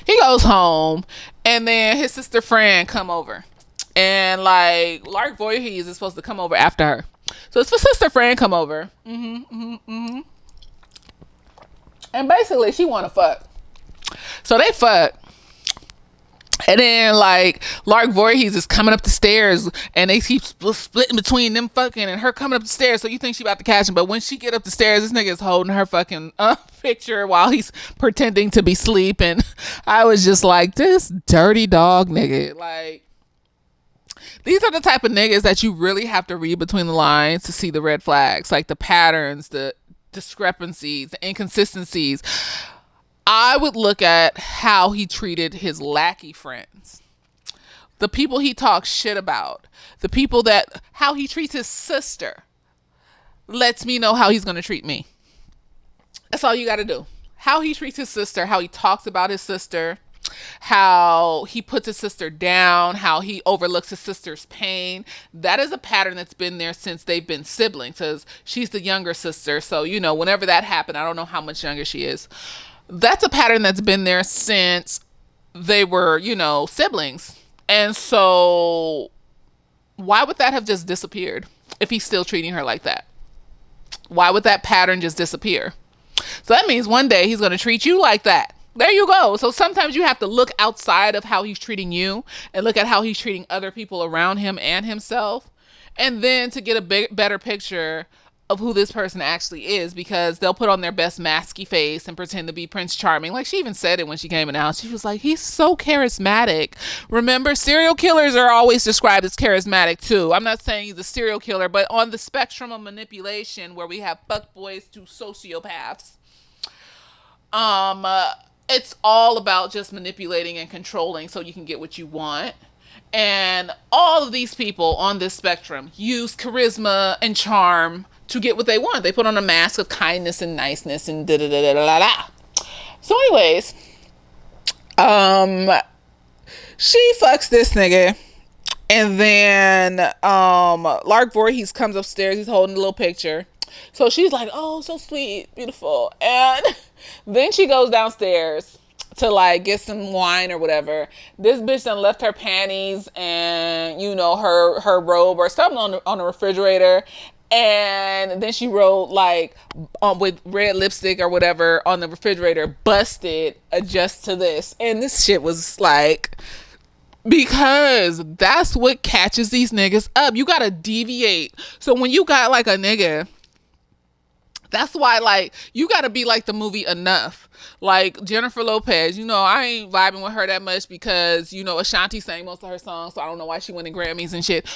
he goes home, and then his sister Fran come over, and like Lark Voorhees is supposed to come over after her. So his sister Fran come over, and basically she want to fuck. So they fuck, and then like Lark Voorhees is coming up the stairs, and they keep splitting between them fucking and her coming up the stairs. So you think she about to catch him, but when she get up the stairs, this nigga is holding her fucking picture while he's pretending to be sleeping. I was just like, this dirty dog nigga. Like, these are the type of niggas that you really have to read between the lines to see the red flags, like the patterns, the discrepancies, the inconsistencies. I would look at how he treated his lackey friends, the people he talks shit about, the people that, how he treats his sister lets me know how he's going to treat me. That's all you got to do. How he treats his sister, how he talks about his sister, how he puts his sister down, how he overlooks his sister's pain. That is a pattern that's been there since they've been siblings, because she's the younger sister. So, you know, whenever that happened, I don't know how much younger she is. That's a pattern that's been there since they were, you know, siblings. And so, why would that have just disappeared if he's still treating her like that? Why would that pattern just disappear? So that means one day he's going to treat you like that. There you go. So sometimes you have to look outside of how he's treating you and look at how he's treating other people around him and himself. And then to get a better picture of who this person actually is, because they'll put on their best masky face and pretend to be Prince Charming. Like she even said it when she came in the house. She was like, he's so charismatic. Remember, serial killers are always described as charismatic too. I'm not saying he's a serial killer, but on the spectrum of manipulation where we have fuckboys to sociopaths, it's all about just manipulating and controlling so you can get what you want. And all of these people on this spectrum use charisma and charm to get what they want. They put on a mask of kindness and niceness and da da da da da da. So, anyways, she fucks this nigga, and then Lark Voorhees comes upstairs. He's holding a little picture. So she's like, "Oh, so sweet, beautiful," and then she goes downstairs to like get some wine or whatever. This bitch done left her panties and, you know, her robe or something on the refrigerator. And then she wrote like with red lipstick or whatever on the refrigerator, "Busted, adjust to this." And this shit was like, because that's what catches these niggas up. You gotta deviate. So when you got like a nigga, that's why, like, you gotta be like the movie Enough. Like Jennifer Lopez, you know, I ain't vibing with her that much because, you know, Ashanti sang most of her songs, so I don't know why she winning Grammys and shit.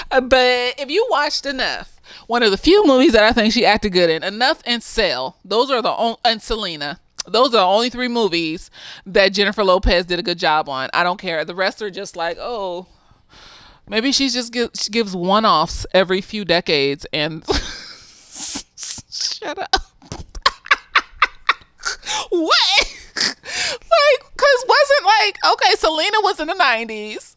But if you watched Enough, one of the few movies that I think she acted good in, Enough and Cell, those are the only, and Selena, those are the only three movies that Jennifer Lopez did a good job on. I don't care. The rest are just like, oh, maybe she gives one-offs every few decades and shut up. What? Like, cause wasn't like, okay, Selena was in the 90s.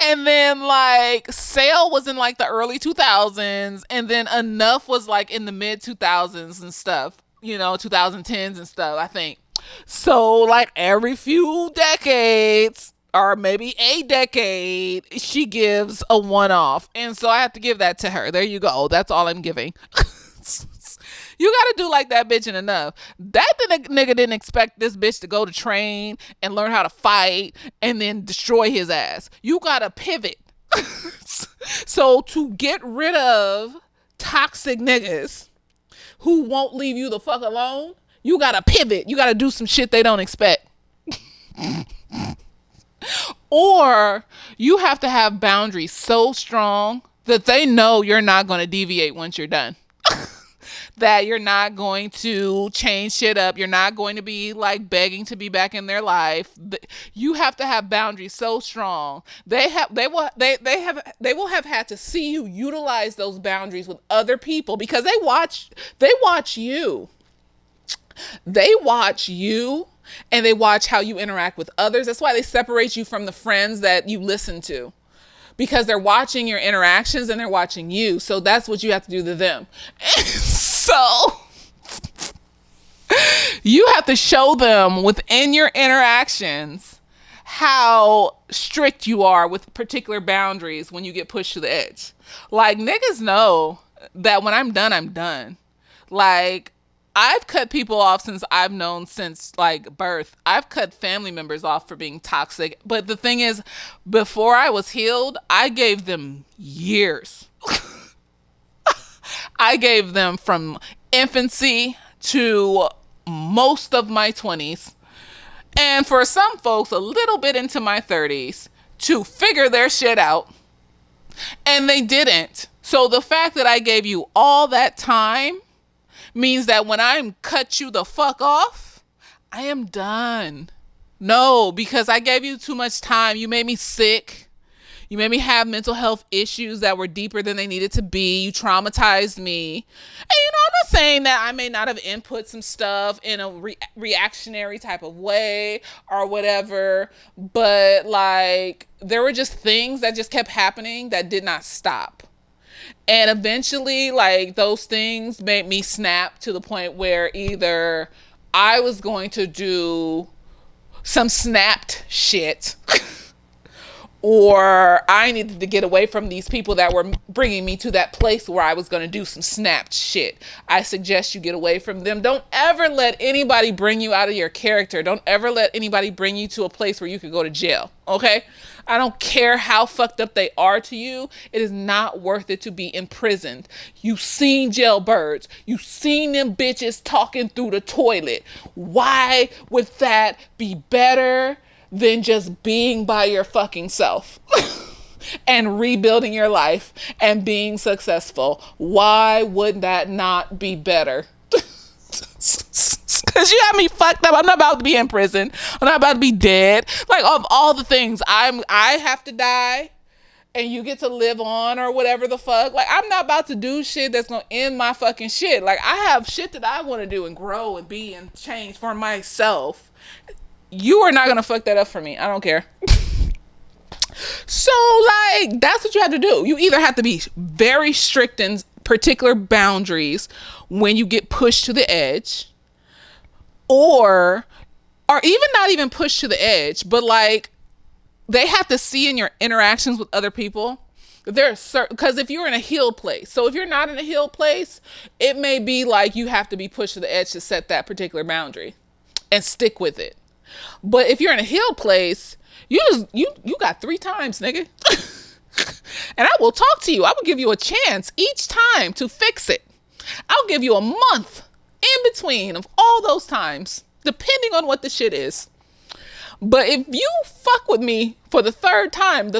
And then like Sale was in like the early 2000s. And then Enough was like in the mid 2000s and stuff. You know, 2010s and stuff, I think. So like every few decades, or maybe a decade, she gives a one-off. And so I have to give that to her. There you go. That's all I'm giving. You gotta do like that bitch in Enough. That nigga didn't expect this bitch to go to train and learn how to fight and then destroy his ass. You gotta pivot. So to get rid of toxic niggas who won't leave you the fuck alone, you gotta pivot. You gotta do some shit they don't expect. Or you have to have boundaries so strong that they know you're not gonna deviate once you're done. That you're not going to change shit up. You're not going to be like begging to be back in their life. You have to have boundaries so strong. They will have had to see you utilize those boundaries with other people, because they watch you. They watch you and they watch how you interact with others. That's why they separate you from the friends that you listen to. Because they're watching your interactions and they're watching you. So that's what you have to do to them. And so you have to show them within your interactions how strict you are with particular boundaries when you get pushed to the edge. Like, niggas know that when I'm done, I'm done. Like, I've cut people off since I've known since like birth. I've cut family members off for being toxic. But the thing is, before I was healed, I gave them years. I gave them from infancy to most of my 20s. And for some folks, a little bit into my 30s to figure their shit out. And they didn't. So the fact that I gave you all that time means that when I cut you the fuck off, I am done. No, because I gave you too much time. You made me sick. You made me have mental health issues that were deeper than they needed to be. You traumatized me. And I'm not saying that I may not have input some stuff in a reactionary type of way or whatever, but like there were just things that just kept happening that did not stop. And eventually, like, those things made me snap to the point where either I was going to do some snapped shit or I needed to get away from these people that were bringing me to that place where I was going to do some snapped shit. I suggest you get away from them. Don't ever let anybody bring you out of your character. Don't ever let anybody bring you to a place where you could go to jail. Okay? I don't care how fucked up they are to you. It is not worth it to be imprisoned. You seen jailbirds. You seen them bitches talking through the toilet. Why would that be better than just being by your fucking self and rebuilding your life and being successful? Why would that not be better? Because you have me fucked up. I'm not about to be in prison. I'm not about to be dead. Like, of all the things, I have to die and you get to live on or whatever the fuck. Like, I'm not about to do shit that's gonna end my fucking shit. Like, I have shit that I want to do and grow and be and change for myself. You are not gonna fuck that up for me. I don't care. So, like, that's what you have to do. You either have to be very strict in particular boundaries when you get pushed to the edge, or even not even pushed to the edge, but like they have to see in your interactions with other people. There's certain, because if you're in a healed place, so if you're not in a healed place, it may be like you have to be pushed to the edge to set that particular boundary and stick with it. But if you're in a healed place, you got 3 times, nigga. And I will talk to you. I will give you a chance each time to fix it. I'll give you a month in between of all those times, depending on what the shit is. But if you fuck with me for the third time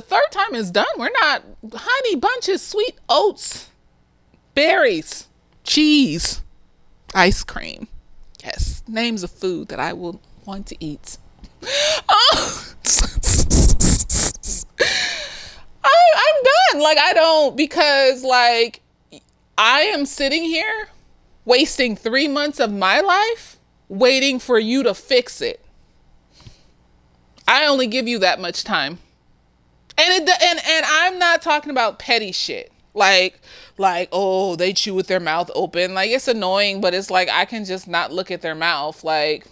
is done. We're not honey bunches, sweet oats, berries, cheese, ice cream. Yes, names of food that I will want to eat. I'm done. Like, I don't, because like I am sitting here wasting 3 months of my life waiting for you to fix it. I only give you that much time. And I'm not talking about petty shit. Like, oh, they chew with their mouth open. Like, it's annoying, but it's like I can just not look at their mouth. Like,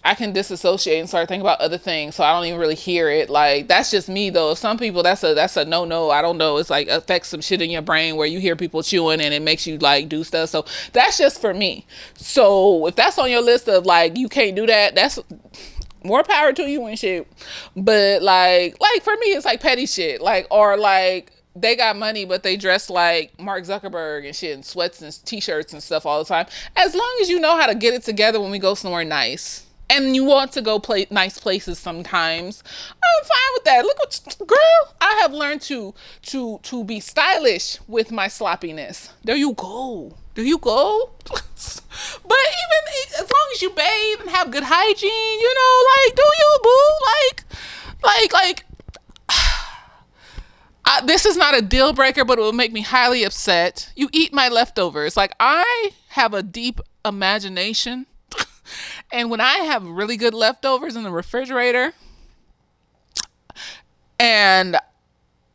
I can disassociate and start thinking about other things, so I don't even really hear it. Like, that's just me though. Some people, that's a no. I don't know. It's like affects some shit in your brain where you hear people chewing and it makes you like do stuff. So that's just for me. So if that's on your list of like you can't do that, that's more power to you and shit. But like for me, it's like petty shit. Like, or like they got money, but they dress like Mark Zuckerberg and shit, and sweats and t-shirts and stuff all the time. As long as you know how to get it together when we go somewhere nice. And you want to go play nice places sometimes, I'm fine with that. Look what, girl, I have learned to be stylish with my sloppiness. There you go. But even as long as you bathe and have good hygiene, like, do you, boo? This is not a deal breaker, but it will make me highly upset. You eat my leftovers. Like, I have a deep imagination. And when I have really good leftovers in the refrigerator and,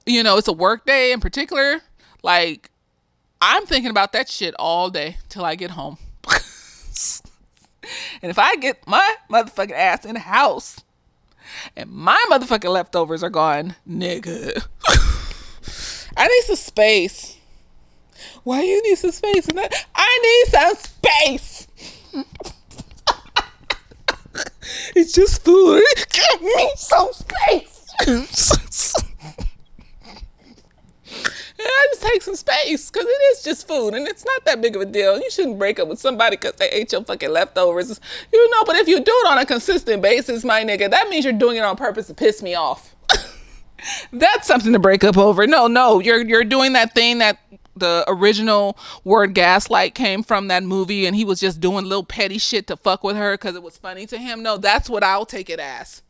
it's a work day in particular, like, I'm thinking about that shit all day till I get home. And if I get my motherfucking ass in the house and my motherfucking leftovers are gone, nigga, I need some space. Why you need some space? I need some space. It's just food. Give me some space. I just take some space because it is just food and it's not that big of a deal. You shouldn't break up with somebody because they ate your fucking leftovers. But if you do it on a consistent basis, my nigga, that means you're doing it on purpose to piss me off. That's something to break up over. No, you're doing that thing that the original word gaslight came from that movie, and he was just doing little petty shit to fuck with her because it was funny to him. No, that's what I'll take it as.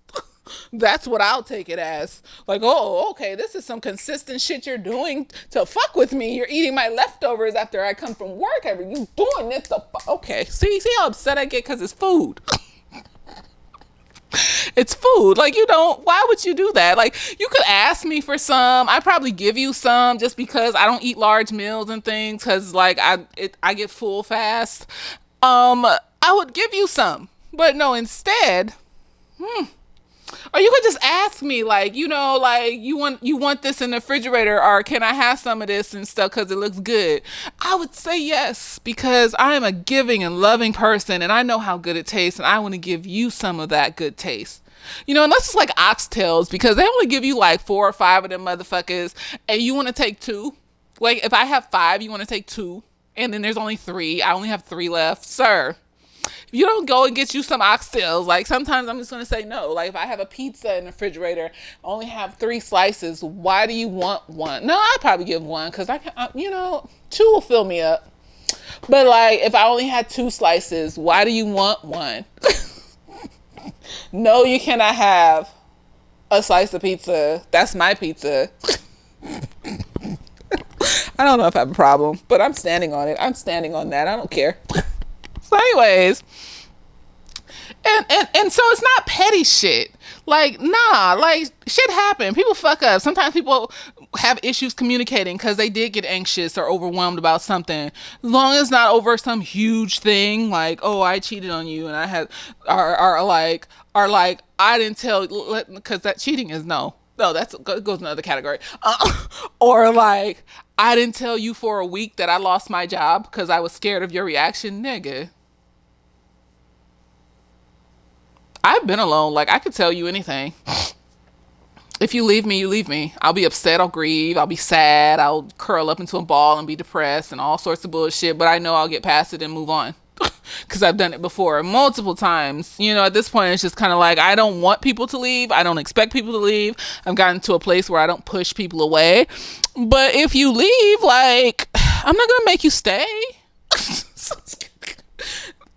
That's what I'll take it as. Like, oh, okay, this is some consistent shit you're doing to fuck with me. You're eating my leftovers after I come from work. You doing this to okay. See how upset I get because it's food. It's food. Like, you don't, why would you do that? Like, you could ask me for some. I probably give you some just because I don't eat large meals and things because like I get full fast. I would give you some. But no, instead, or you could just ask me, like, like you want this in the refrigerator, or can I have some of this and stuff because it looks good? I would say yes, because I am a giving and loving person, and I know how good it tastes, and I want to give you some of that good taste. And that's just like oxtails, because they only give you like 4 or 5 of them motherfuckers, and you want to take 2. Like, if I have 5, you want to take 2, and then there's only 3. I only have 3 left, sir. You don't go and get you some oxtails. Like, sometimes I'm just going to say no. Like, if I have a pizza in the refrigerator, I only have 3 slices. Why do you want 1? No, I'd probably give 1 because 2 will fill me up. But like, if I only had 2 slices, why do you want 1? No, you cannot have a slice of pizza. That's my pizza. I don't know if I have a problem, but I'm standing on it. I'm standing on that. I don't care. So anyways, and so it's not petty shit. Like, nah, like, shit happen. People fuck up. Sometimes people have issues communicating because they did get anxious or overwhelmed about something. As long as it's not over some huge thing, like, oh, I cheated on you and I had, or like, I didn't tell, because that cheating is no, that's goes in another category. Or like, I didn't tell you for a week that I lost my job because I was scared of your reaction, nigga. I've been alone. Like, I could tell you anything. If you leave me, you leave me. I'll be upset. I'll grieve. I'll be sad. I'll curl up into a ball and be depressed and all sorts of bullshit. But I know I'll get past it and move on. Because I've done it before multiple times. At this point, it's just kind of like, I don't want people to leave. I don't expect people to leave. I've gotten to a place where I don't push people away. But if you leave, like, I'm not going to make you stay.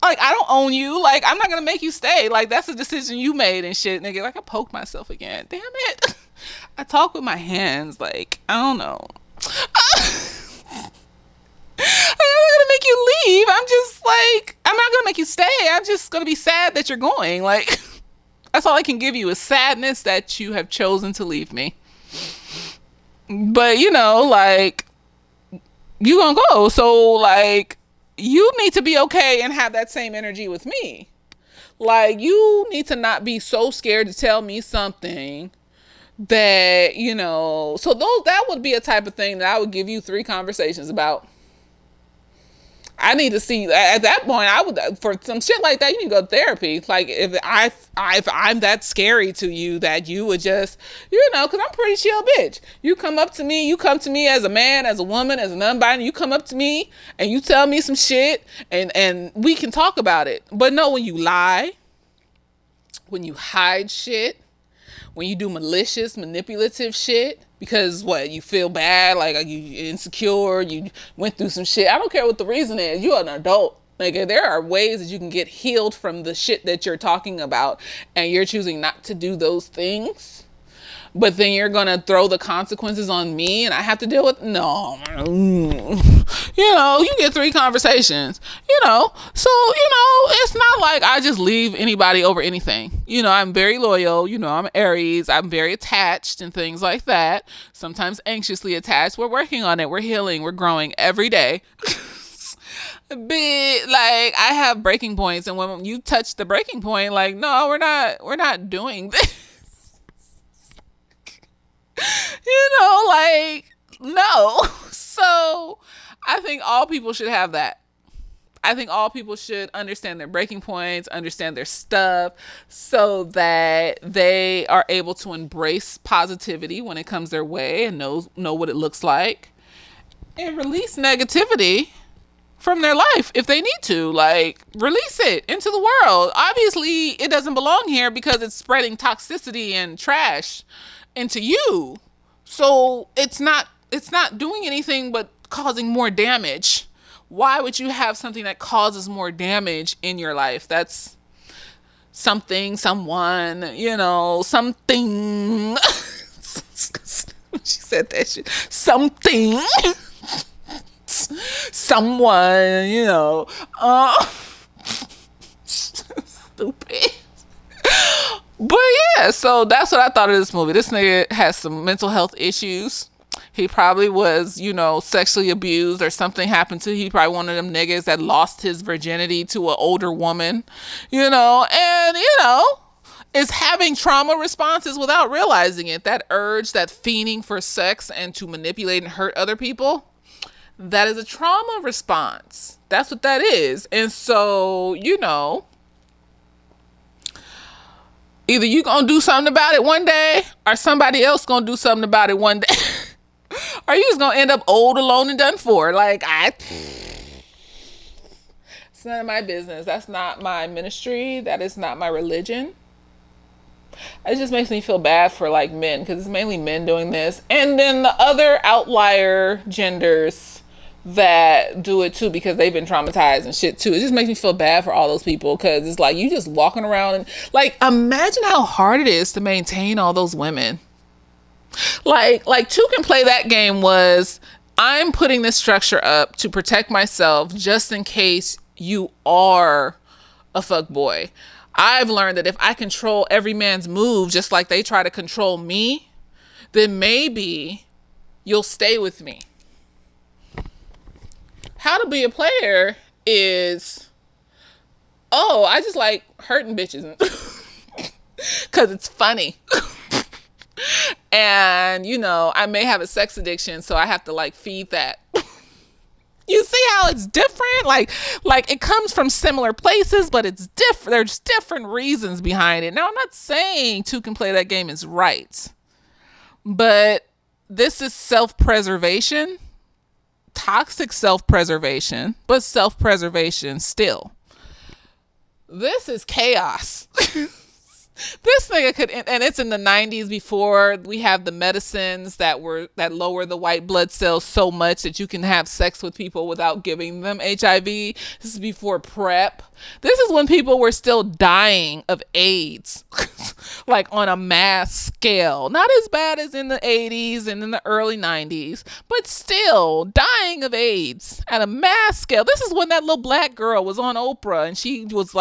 Like, I don't own you. Like, I'm not gonna make you stay. Like, that's a decision you made and shit, nigga. Like, I poked myself again. Damn it. I talk with my hands. Like, I don't know. I'm not gonna make you leave. I'm just like, I'm not gonna make you stay. I'm just gonna be sad that you're going. Like, that's all I can give you is sadness that you have chosen to leave me. But, like, you gonna go. So, like, you need to be okay and have that same energy with me. Like, you need to not be so scared to tell me something that, so that would be a type of thing that I would give you 3 conversations about. I need to see, at that point, I would, for some shit like that, you need to go to therapy. Like, if I'm that scary to you that you would just, because I'm a pretty chill bitch. You come to me as a man, as a woman, as a non-binary, you come up to me and you tell me some shit and we can talk about it. But no, when you lie, when you hide shit, when you do malicious, manipulative shit, because you feel bad, like you insecure, you went through some shit. I don't care what the reason is. You're an adult. Like, there are ways that you can get healed from the shit that you're talking about, and you're choosing not to do those things. But then you're going to throw the consequences on me and I have to deal with, no. You get 3 conversations, so, it's not like I just leave anybody over anything. I'm very loyal. I'm Aries. I'm very attached and things like that. Sometimes anxiously attached. We're working on it. We're healing. We're growing every day. But like, I have breaking points. And when you touch the breaking point, like, no, we're not doing this. Like, no. So I think all people should have that. I think all people should understand their breaking points, understand their stuff, so that they are able to embrace positivity when it comes their way and know what it looks like, and release negativity from their life if they need to. Like, release it into the world. Obviously, it doesn't belong here because it's spreading toxicity and trash into you. So it's not doing anything but causing more damage. Why would you have something that causes more damage in your life? That's something, someone, something. She said that shit. Something. Someone, stupid. But yeah, so that's what I thought of this movie. This nigga has some mental health issues. He probably was, sexually abused or something happened to. He probably one of them niggas that lost his virginity to an older woman, and is having trauma responses without realizing it. That urge, that fiending for sex and to manipulate and hurt other people, that is a trauma response. That's what that is. And so, either you gonna do something about it one day or somebody else gonna do something about it one day. Or you just gonna end up old, alone, and done for. It's none of my business. That's not my ministry. That is not my religion. It just makes me feel bad for men, because it's mainly men doing this, and then the other outlier genders that do it too because they've been traumatized and shit too. It just makes me feel bad for all those people, because it's you just walking around and imagine how hard it is to maintain all those women. Two Can Play That Game was, I'm putting this structure up to protect myself just in case you are a fuck boy. I've learned that if I control every man's move just like they try to control me, then maybe you'll stay with me. How to be a player is, I just like hurting bitches because it's funny. And, I may have a sex addiction, so I have to feed that. You see how it's different? It comes from similar places, but it's different. There's different reasons behind it. Now, I'm not saying Two Can Play That Game is right, but this is self-preservation, toxic self-preservation, but self-preservation still. This is chaos. This nigga could, and it's in the 90s before we have the medicines that lower the white blood cells so much that you can have sex with people without giving them HIV. This is before PrEP. This is when people were still dying of AIDS, on a mass scale. Not as bad as in the 80s and in the early 90s, but still dying of AIDS at a mass scale. This is when that little black girl was on Oprah, and she was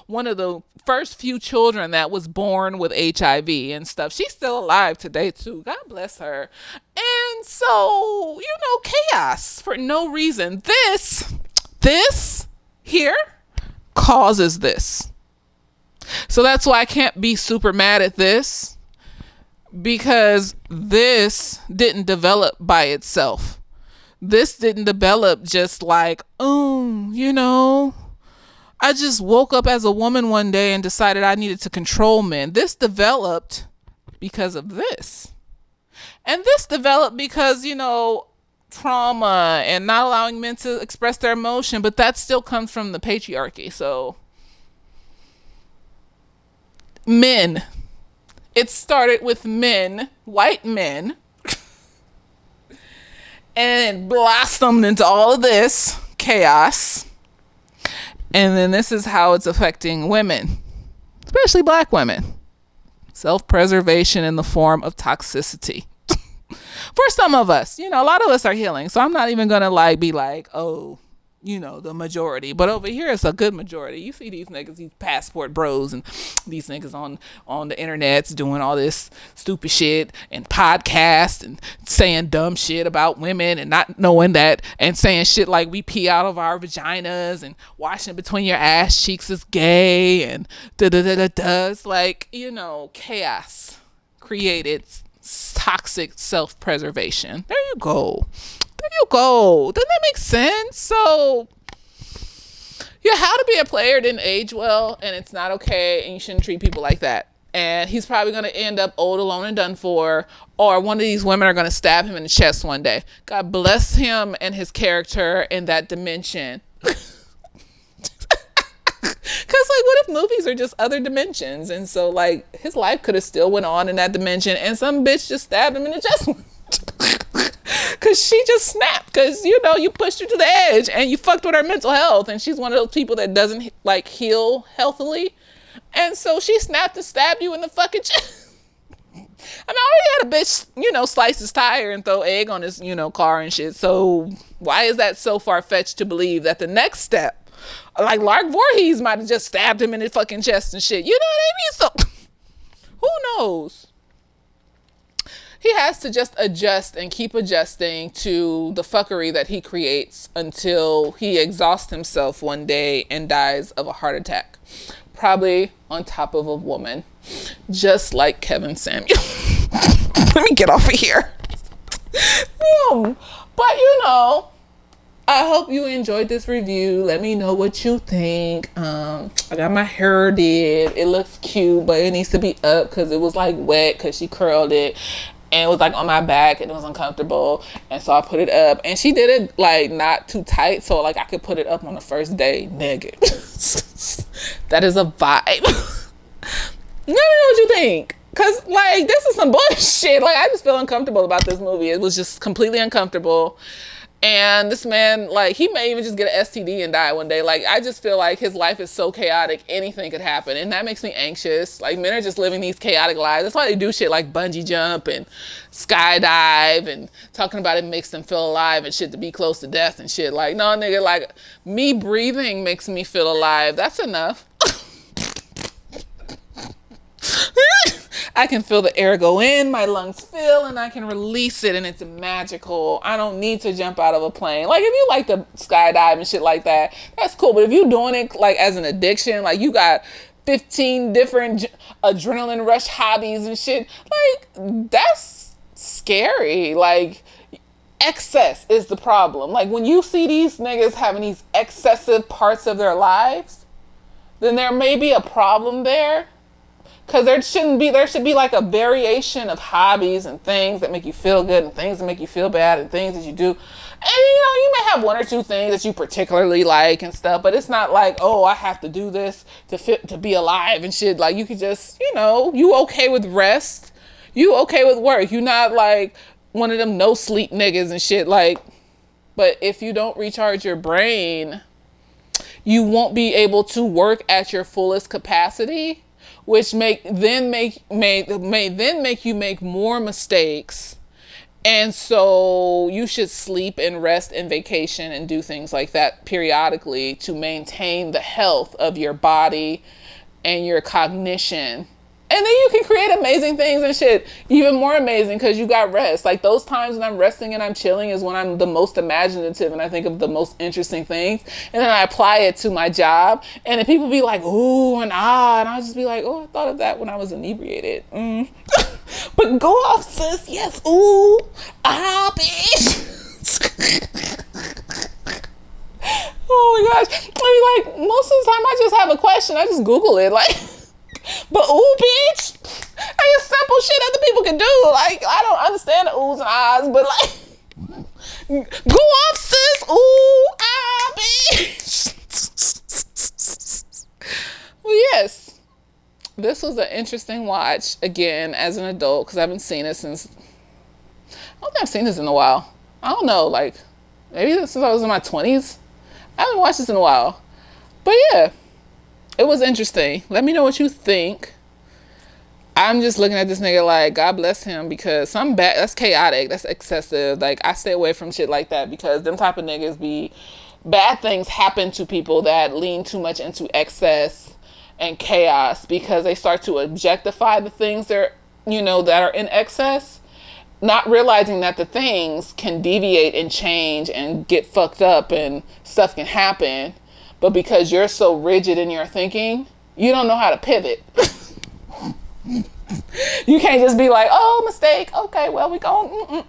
one of the first few children that was born with HIV and stuff. She's still alive today too. God bless her. And so, chaos for no reason. This here causes this. So that's why I can't be super mad at this, because this didn't develop by itself. This didn't develop just I just woke up as a woman one day and decided I needed to control men. This developed because of this. And this developed because, trauma and not allowing men to express their emotion, but that still comes from the patriarchy. So, men. It started with men, white men, and it blossomed into all of this chaos. And then this is how it's affecting women, especially black women. Self-preservation in the form of toxicity. For some of us, a lot of us are healing. So I'm not even going to be the majority. But over here, it's a good majority. You see these niggas, these passport bros, and these niggas on the internets doing all this stupid shit and podcasts and saying dumb shit about women and not knowing that, and saying shit like we pee out of our vaginas and washing between your ass cheeks is gay and da-da-da-da-da. It's chaos created toxic self-preservation. There you go. Doesn't that make sense? So, yeah, How to Be a Player didn't age well, and it's not okay, and you shouldn't treat people like that. And he's probably going to end up old, alone, and done for, or one of these women are going to stab him in the chest one day. God bless him and his character in that dimension. Because, what if movies are just other dimensions? And so, his life could have still went on in that dimension, and some bitch just stabbed him in the chest. Because she just snapped. Because, you know, you pushed her to the edge and you fucked with her mental health. And she's one of those people that doesn't, like, heal healthily. And so she snapped and stabbed you in the fucking chest. I mean, I already had a bitch, you know, slice his tire and throw egg on his, you know, car and shit. So why is that so far-fetched to believe that the next step, like Lark Voorhees might have just stabbed him in his fucking chest and shit? You know what I mean? So who knows? He has to just adjust and keep adjusting to the fuckery that he creates until he exhausts himself one day and dies of a heart attack. Probably on top of a woman. Just like Kevin Samuel. Let me get off of here. But you know, I hope you enjoyed this review. Let me know what you think. I got my hair did. It looks cute, but it needs to be up because it was like wet because she curled it. And it was like on my back and it was uncomfortable. And so I put it up. And she did it like not too tight. So like I could put it up on the first day. Nigga. That is a vibe. Let me know what you think. Cause like this is some bullshit. Like I just feel uncomfortable about this movie. It was just completely uncomfortable. And this man, like, he may even just get an STD and die one day. Like, I just feel like his life is so chaotic, anything could happen. And that makes me anxious. Like, men are just living these chaotic lives. That's why they do shit like bungee jump and skydive and talking about it makes them feel alive and shit to be close to death and shit. Like, no, nigga, like, me breathing makes me feel alive. That's enough. I can feel the air go in, my lungs fill, and I can release it, and it's magical. I don't need to jump out of a plane. Like, if you like to skydive and shit like that, that's cool. But if you're doing it, like, as an addiction, like, you got 15 different adrenaline rush hobbies and shit, like, that's scary. Like, excess is the problem. Like, when you see these niggas having these excessive parts of their lives, then there may be a problem there. Because there should be like a variation of hobbies and things that make you feel good and things that make you feel bad and things that you do. And, you know, you may have one or two things that you particularly like and stuff, but it's not like, oh, I have to do this to be alive and shit. Like, you could just, you know, you okay with rest. You okay with work. You're not like one of them no sleep niggas and shit. Like, but if you don't recharge your brain, you won't be able to work at your fullest capacity, which may then make you make more mistakes. And so you should sleep and rest and vacation and do things like that periodically to maintain the health of your body and your cognition. And then you can create amazing things and shit, even more amazing because you got rest. Like those times when I'm resting and I'm chilling is when I'm the most imaginative and I think of the most interesting things. And then I apply it to my job and then people be like, ooh and ah. And I'll just be like, oh, I thought of that when I was inebriated. But go off, sis. Yes. Ooh. Ah, bitch. Oh my gosh. I mean, like most of the time I just have a question. I just Google it. Like, but ooh, bitch, I just simple shit other people can do. Like, I don't understand the oohs and ahs, but like, go off, sis. Ooh, ah, bitch. Well, yes, this was an interesting watch again as an adult because I haven't seen it since. I don't think I've seen this in a while. I don't know, like maybe since I was in my 20s. I haven't watched this in a while, but yeah. It was interesting. Let me know what you think. I'm just looking at this nigga like, God bless him, because that's chaotic. That's excessive. Like, I stay away from shit like that because them type of niggas bad things happen to people that lean too much into excess and chaos because they start to objectify the things that are in excess, not realizing that the things can deviate and change and get fucked up and stuff can happen. But because you're so rigid in your thinking, you don't know how to pivot. You can't just be like, oh, mistake. Okay, well, we go.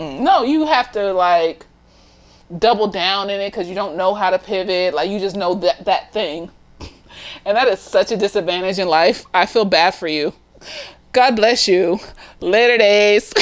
No, you have to like double down in it because you don't know how to pivot. Like you just know that thing. And that is such a disadvantage in life. I feel bad for you. God bless you. Later days.